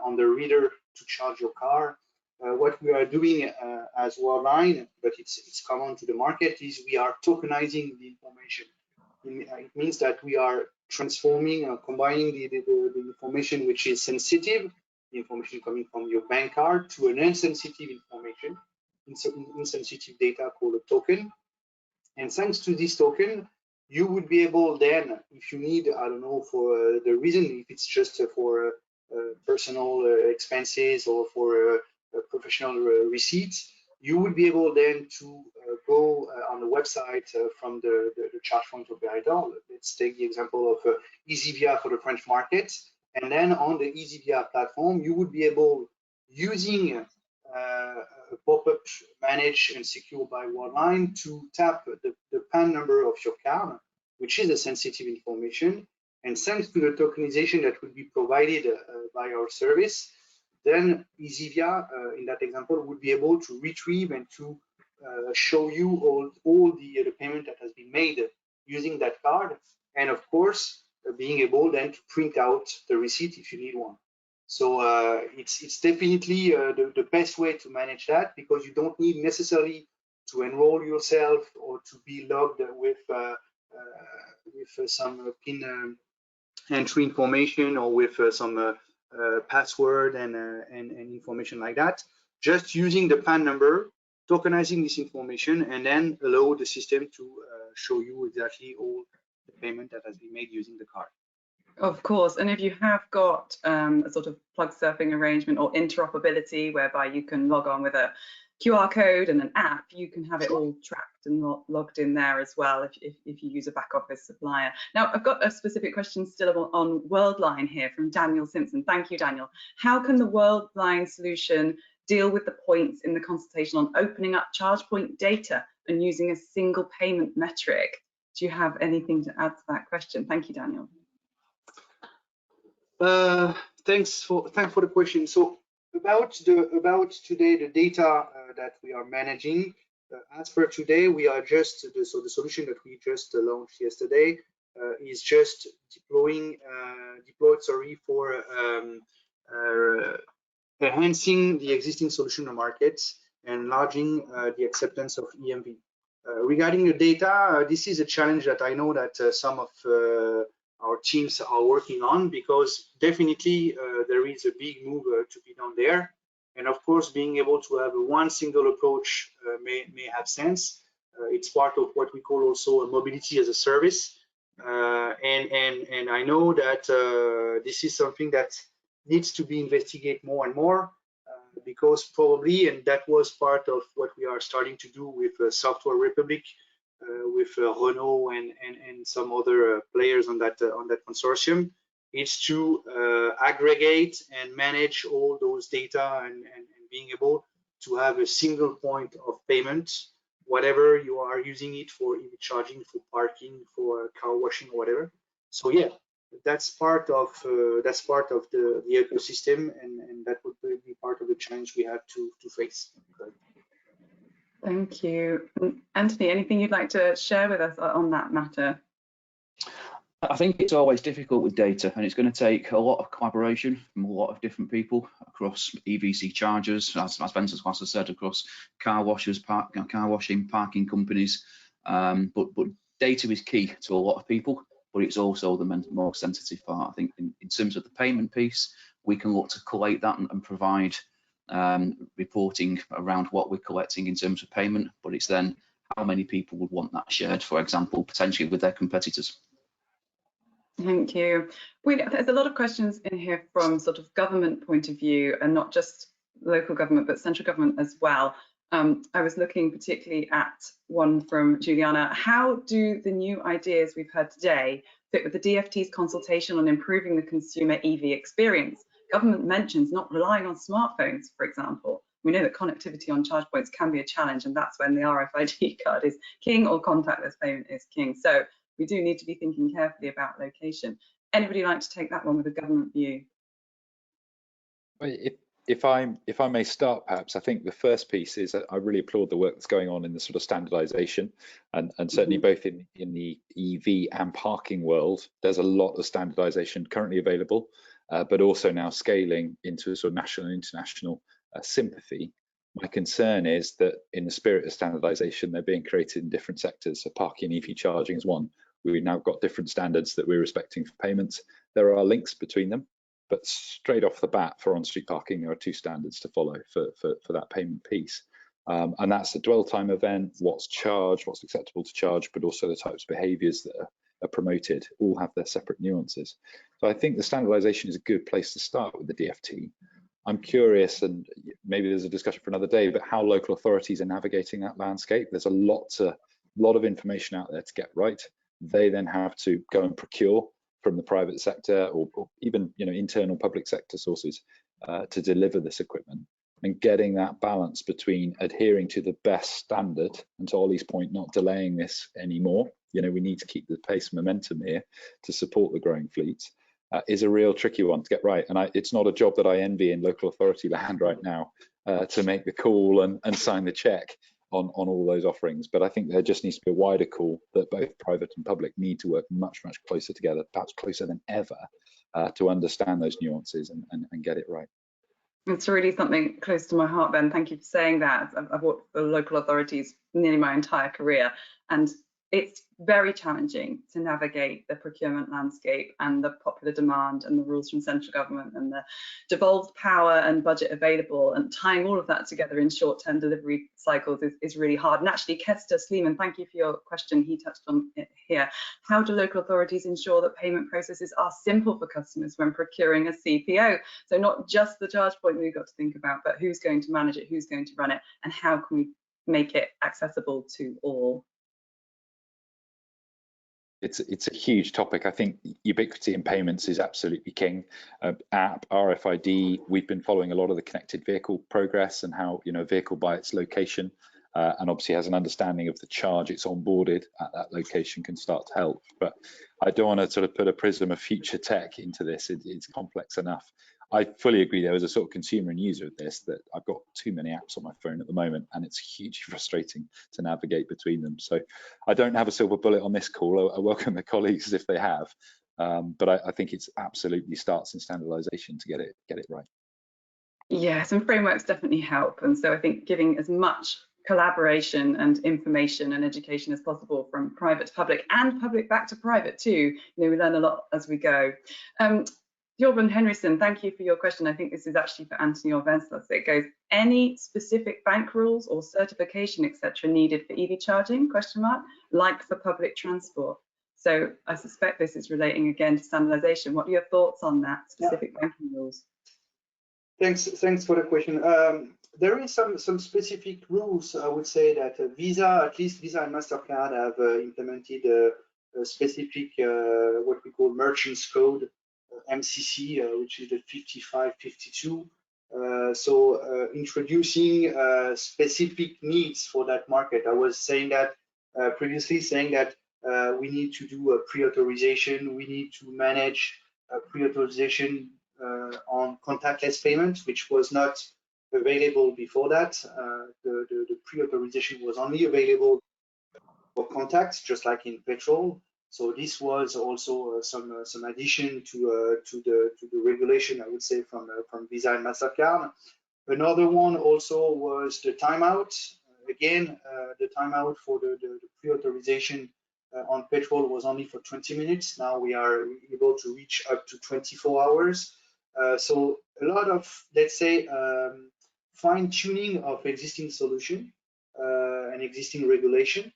on the reader to charge your car, what we are doing as Worldline, but it's common to the market, is we are tokenizing the information. It means that we are transforming, combining the information which is sensitive, the information coming from your bank card, to an insensitive information, insensitive data called a token. And thanks to this token, you would be able then, if you need, I don't know, for the reason, if it's just for personal expenses or for professional receipts, you would be able then to go on the website from the charge point operator. Let's take the example of EasyVia for the French market. And then on the EasyVia platform, you would be able, using a pop-up managed and secured by Worldline, to tap the PAN number of your card, which is a sensitive information. And thanks to the tokenization that will be provided by our service, then EasyVia, in that example, would be able to retrieve and to show you all the payment that has been made using that card. And of course, being able then to print out the receipt if you need one. So it's definitely the best way to manage that, because you don't need necessarily to enroll yourself or to be logged with some PIN entry information or with some password and information like that. Just using the PAN number, tokenizing this information, and then allow the system to show you exactly all the payment that has been made using the card. Of course, and if you have got a sort of plug surfing arrangement or interoperability whereby you can log on with a QR code and an app, you can have it all tracked and logged in there as well if you use a back office supplier. Now, I've got a specific question still on Worldline here from Daniel Simpson. Thank you, Daniel. How can the Worldline solution deal with the points in the consultation on opening up charge point data and using a single payment metric? Do you have anything to add to that question? Thank you, Daniel. Thanks for the question. So about today, the data that we are managing, as per today, we are just the solution that we just launched yesterday is just deployed for enhancing the existing solution in the markets and enlarging the acceptance of EMV. Regarding the data, this is a challenge that I know that some of our teams are working on, because definitely there is a big move to be done there. And of course, being able to have one single approach may have sense. It's part of what we call also a mobility as a service. And I know that this is something that needs to be investigated more and more, because probably, and that was part of what we are starting to do with Software Republic, with Renault and some other players on that consortium, is to aggregate and manage all those data and being able to have a single point of payment, whatever you are using it for, EV charging, for parking, for car washing, or whatever. So yeah, that's part of the ecosystem, and that would be part of the challenge we have to face. Thank you. Anthony, anything you'd like to share with us on that matter? I think it's always difficult with data, and it's going to take a lot of collaboration from a lot of different people across EVC chargers, as Wenceslas has said, across car washers, car washing, parking companies. But data is key to a lot of people, but it's also the more sensitive part. I think in terms of the payment piece, we can look to collate that and provide reporting around what we're collecting in terms of payment, but it's then how many people would want that shared, for example, potentially with their competitors. Thank you. There's a lot of questions in here from sort of government point of view, and not just local government, but central government as well. I was looking particularly at one from Juliana. How do the new ideas we've heard today fit with the DfT's consultation on improving the consumer EV experience? Government mentions not relying on smartphones, for example. We know that connectivity on charge points can be a challenge, and that's when the RFID card is king or contactless payment is king. So we do need to be thinking carefully about location. Anybody like to take that one with a government view? If I may start, perhaps, I think the first piece is that I really applaud the work that's going on in the sort of standardization, and certainly both in the EV and parking world, there's a lot of standardization currently available, but also now scaling into a sort of national and international sympathy. My concern is that in the spirit of standardization, they're being created in different sectors. So parking and EV charging is one. We've now got different standards that we're respecting for payments. There are links between them, but straight off the bat for on-street parking, there are two standards to follow for that payment piece. And that's the dwell time event, what's charged, what's acceptable to charge, but also the types of behaviors that are promoted all have their separate nuances. So I think the standardization is a good place to start with the DfT. I'm curious, and maybe there's a discussion for another day, but how local authorities are navigating that landscape. There's a lot of information out there to get right. They then have to go and procure from the private sector or even internal public sector sources to deliver this equipment, and getting that balance between adhering to the best standard, and to Ollie's point, not delaying this anymore. We need to keep the pace and momentum here to support the growing fleets. Is a real tricky one to get right, and it's not a job that I envy in local authority land right now, to make the call and sign the check on all those offerings. But I think there just needs to be a wider call that both private and public need to work much closer together, perhaps closer than ever, to understand those nuances and get it right. It's really something close to my heart, Ben. Thank you for saying that. I've worked for local authorities nearly my entire career, and it's very challenging to navigate the procurement landscape and the popular demand and the rules from central government and the devolved power and budget available, and tying all of that together in short-term delivery cycles is really hard. And actually, Kester Sleeman, thank you for your question. He touched on it here. How do local authorities ensure that payment processes are simple for customers when procuring a CPO? So not just the charge point we've got to think about, but who's going to manage it, who's going to run it, and how can we make it accessible to all? It's a huge topic. I think ubiquity in payments is absolutely king. App, RFID, we've been following a lot of the connected vehicle progress and how a vehicle by its location and obviously has an understanding of the charge it's onboarded at that location can start to help. But I don't want to sort of put a prism of future tech into this. It's complex enough. I fully agree there is a sort of consumer and user of this, that I've got too many apps on my phone at the moment, and it's hugely frustrating to navigate between them. So I don't have a silver bullet on this call. I welcome the colleagues if they have, but I think it's absolutely starts in standardization to get it right. Yes, and frameworks definitely help. And so I think giving as much collaboration and information and education as possible from private to public and public back to private too. We learn a lot as we go. Jorben Henriksen, thank you for your question. I think this is actually for Anthony or Wenceslas. It goes, any specific bank rules or certification, etc., needed for EV charging, like for public transport? So I suspect this is relating again to standardization. What are your thoughts on that, specific banking rules? Thanks for the question. There is some specific rules. I would say that Visa, at least Visa and MasterCard, have implemented a specific what we call merchants code, MCC, which is the 5552. So introducing specific needs for that market. I was saying that previously, saying that we need to do a pre-authorization, we need to manage pre-authorization on contactless payments, which was not available before that. The pre-authorization was only available for contacts, just like in petrol. So this was also some addition to the regulation, I would say, from Visa and MasterCard. Another one also was the timeout. Again, the timeout for the pre-authorization on petrol was only for 20 minutes. Now we are able to reach up to 24 hours. So a lot of, let's say, fine tuning of existing solution and existing regulation.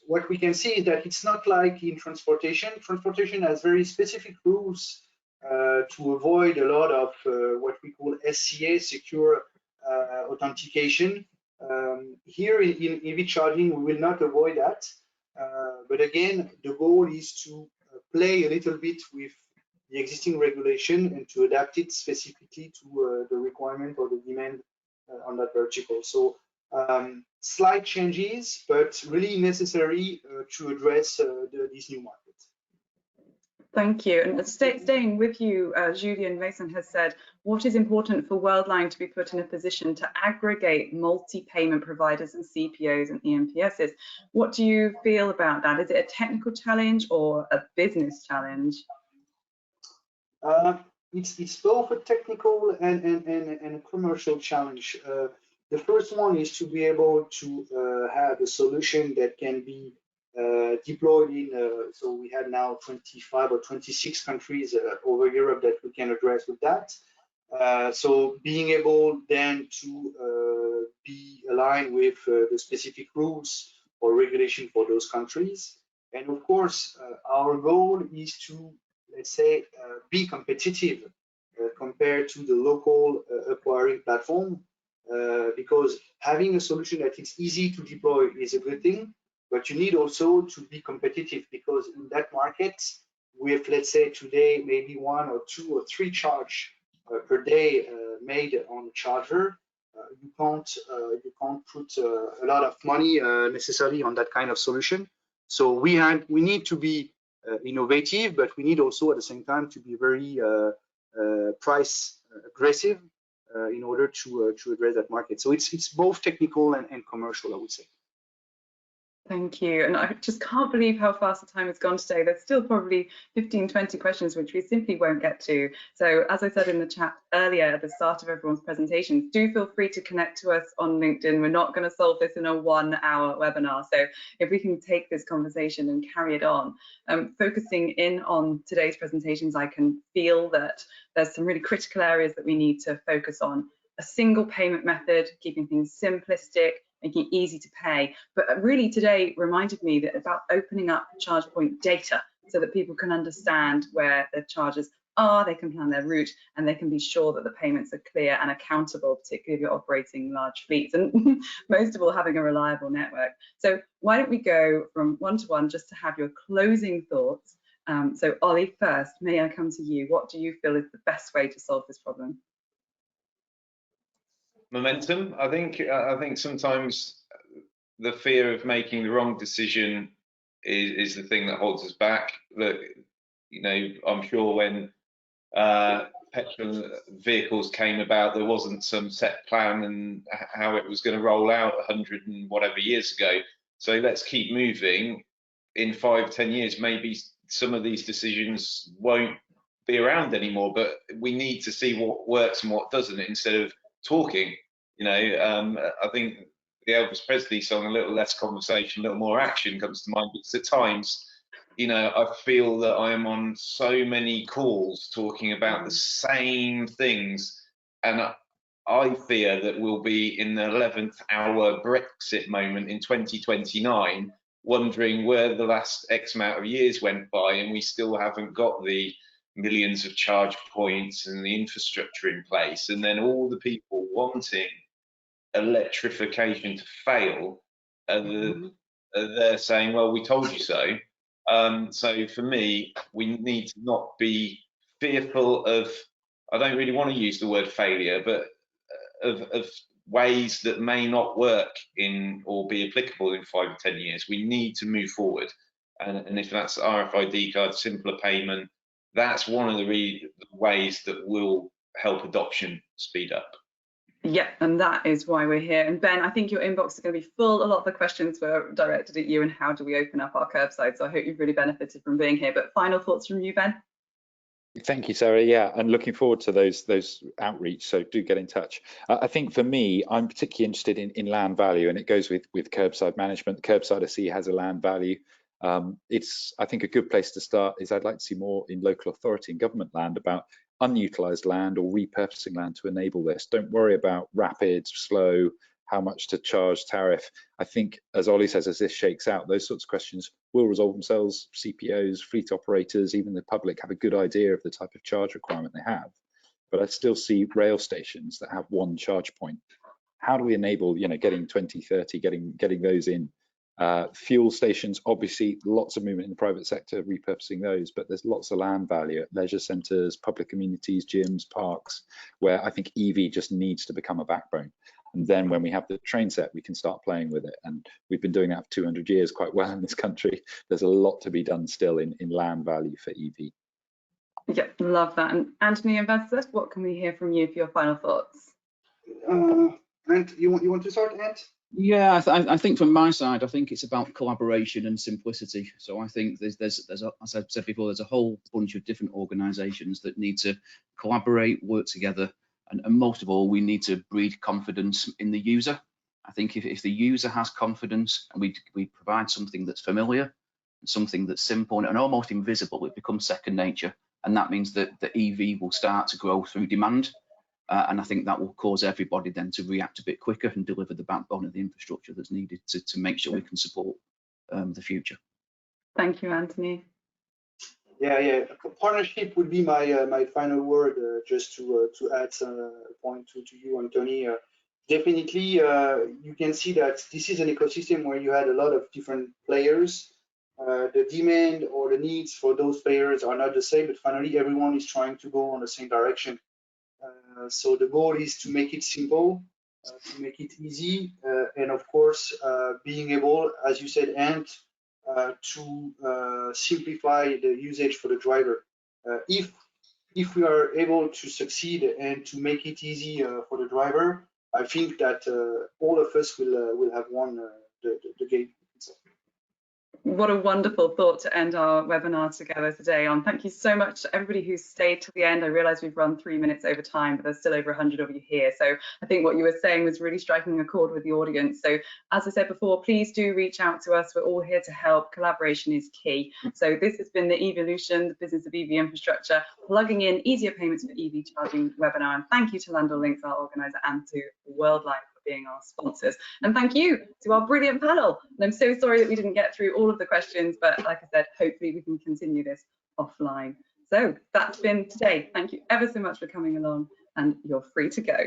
What we can see is that it's not like in transportation. Transportation has very specific rules to avoid a lot of what we call SCA, secure authentication. Here in EV charging, we will not avoid that. But again, the goal is to play a little bit with the existing regulation and to adapt it specifically to the requirement or the demand on that vertical. So slight changes, but really necessary to address these new markets. Thank you. And staying with you, Julien Mason has said, what is important for Worldline to be put in a position to aggregate multi-payment providers and CPOs and EMPSs? What do you feel about that? Is it a technical challenge or a business challenge? It's both a technical and a commercial challenge. The first one is to be able to have a solution that can be deployed in, so we have now 25 or 26 countries over Europe that we can address with that. So being able then to be aligned with the specific rules or regulation for those countries. And of course, our goal is to, let's say, be competitive compared to the local acquiring platform, because having a solution that is easy to deploy is a good thing. But you need also to be competitive, because in that market, with, let's say, today maybe 1 or 2 or 3 charge per day made on a charger, you can't put a lot of money necessarily on that kind of solution. So we need to be innovative, but we need also at the same time to be very price aggressive in order to address that market. So it's both technical and commercial, I would say. Thank you. And I just can't believe how fast the time has gone today. There's still probably 15, 20 questions, which we simply won't get to. So as I said in the chat earlier at the start of everyone's presentations, do feel free to connect to us on LinkedIn. We're not going to solve this in a 1-hour webinar. So if we can take this conversation and carry it on, focusing in on today's presentations, I can feel that there's some really critical areas that we need to focus on. A single payment method, keeping things simplistic, making it easy to pay. But really today reminded me that about opening up charge point data so that people can understand where their charges are, they can plan their route, and they can be sure that the payments are clear and accountable, particularly if you're operating large fleets, and most of all, having a reliable network. So why don't we go from one-to-one just to have your closing thoughts. So Ollie, first, may I come to you? What do you feel is the best way to solve this problem? Momentum. I think sometimes the fear of making the wrong decision is the thing that holds us back. Look, you know, I'm sure when petrol vehicles came about, there wasn't some set plan and how it was going to roll out 100 and whatever years ago. So let's keep moving. In 5-10 years, maybe some of these decisions won't be around anymore, but we need to see what works and what doesn't instead of talking. You know, I think the Elvis Presley song, a little less conversation, a little more action, comes to mind. Because at times, you know, I feel that I am on so many calls talking about the same things, and I fear that we'll be in the 11th hour Brexit moment in 2029, wondering where the last X amount of years went by, and we still haven't got the millions of charge points and the infrastructure in place, and then all the people wanting electrification to fail, they're saying, well, we told you so. So for me, we need to not be fearful of, I don't really want to use the word failure, but of ways that may not work in or be applicable in 5 or 10 years. We need to move forward. And if that's RFID card, simpler payment, that's one of the ways that will help adoption speed up. Yeah, and that is why we're here. And Ben, I think your inbox is going to be full. A lot of the questions were directed at you and how do we open up our curbside. So I hope you've really benefited from being here. But final thoughts from you, Ben? Thank you, Sarah. Yeah, and looking forward to those outreach. So do get in touch. I think for me, I'm particularly interested in land value, and it goes with curbside management. Curbside I see has a land value. It's, I think, a good place to start is I'd like to see more in local authority and government land about unutilized land or repurposing land to enable this. Don't worry about rapid, slow, how much to charge, tariff. I think, as Ollie says, as this shakes out, those sorts of questions will resolve themselves. CPOs, fleet operators, even the public have a good idea of the type of charge requirement they have. But I still see rail stations that have one charge point. How do we enable, you know, getting 20, 30, getting those in? Fuel stations, obviously lots of movement in the private sector, repurposing those, but there's lots of land value at leisure centres, public communities, gyms, parks, where I think EV just needs to become a backbone. And then when we have the train set, we can start playing with it. And we've been doing that for 200 years quite well in this country. There's a lot to be done still in land value for EV. Yep, love that. And Anthony and Vincent, what can we hear from you for your final thoughts? Ant, you want to start, Ant? Yeah, I think from my side, I think it's about collaboration and simplicity. So I think there's as I've said before, there's a whole bunch of different organisations that need to collaborate, work together, and most of all, we need to breed confidence in the user. I think if the user has confidence and we provide something that's familiar, something that's simple and almost invisible, it becomes second nature, and that means that the EV will start to grow through demand. And I think that will cause everybody then to react a bit quicker and deliver the backbone of the infrastructure that's needed to make sure we can support the future. Thank you, Anthony. Yeah. Partnership would be my final word. Just to add a point to you, Anthony. Definitely, you can see that this is an ecosystem where you had a lot of different players. The demand or the needs for those players are not the same, but finally everyone is trying to go on the same direction. So the goal is to make it simple, to make it easy, and of course, being able, as you said, Ant, to simplify the usage for the driver. If we are able to succeed and to make it easy for the driver, I think that all of us will have won the game. What a wonderful thought to end our webinar together today on. Thank you so much to everybody who stayed to the end. I realize we've run 3 minutes over time, but there's still over 100 of you here. So I think what you were saying was really striking a chord with the audience. So as I said before, please do reach out to us. We're all here to help. Collaboration is key. So this has been the Evolution, the Business of EV Infrastructure, plugging in easier payments for EV charging webinar. And thank you to Landau Links, our organizer, and to Worldline being our sponsors. And thank you to our brilliant panel. And I'm so sorry that we didn't get through all of the questions, but like I said, hopefully we can continue this offline. So that's been today. Thank you ever so much for coming along, and you're free to go.